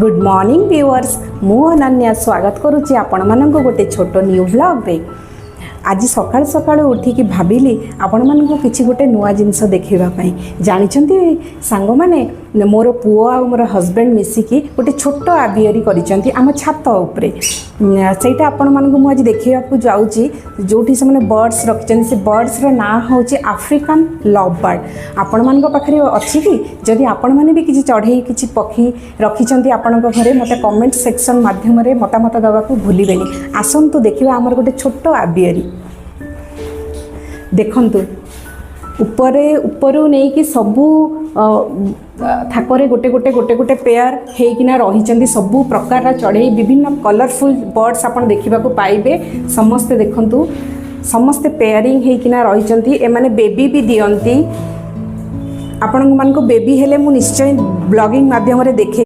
Good morning viewers मु अनन्या स्वागत करुच्ची आपण मानक गोटे छोट न्यू ब्लॉग रे। आज सकाळ सकाळ उठिकी भाविली आपण मानक किछि गोटे नुआ जिनस देखिबा पई जानिछंती सांग माने मोर पुओ आ मोर हस्बैंड मिसिकी गोटे छोट आबियरी करिसंती आम छात उपरे सेटा आपण मानक मु आज देखिबा को जाउची जोठी से माने बर्ड्स रखिसंती से बर्ड्स रो ना होची अफ्रीकन लव बर्ड। आपण मानक पाखरे अछि कि जदि आपण माने भी किछि चढ़ई किछि पक्षी रखिसंती आपणक घरे मते कमेंट सेक्शन माध्यम रे मतामत दबा को भूलिबेनी। आसंतु देखिबा हमर गोटे छोट आबियरी देखंतु उपरे उपरु नहीं कि सबू थाकरे गोटे गोटे गोटे गोटे पेयर हेकिना रही सबू प्रकार चढ़ई विभिन्न कलरफुल बर्ड्स आपन देखा पाइबे। समस्ते देखंतु समस्ते पेयरिंग हेकिना रही एमाने बेबी भी दियंती। आपण मानको बेबी हेले मु निश्चय ब्लॉगिंग माध्यम रे देखे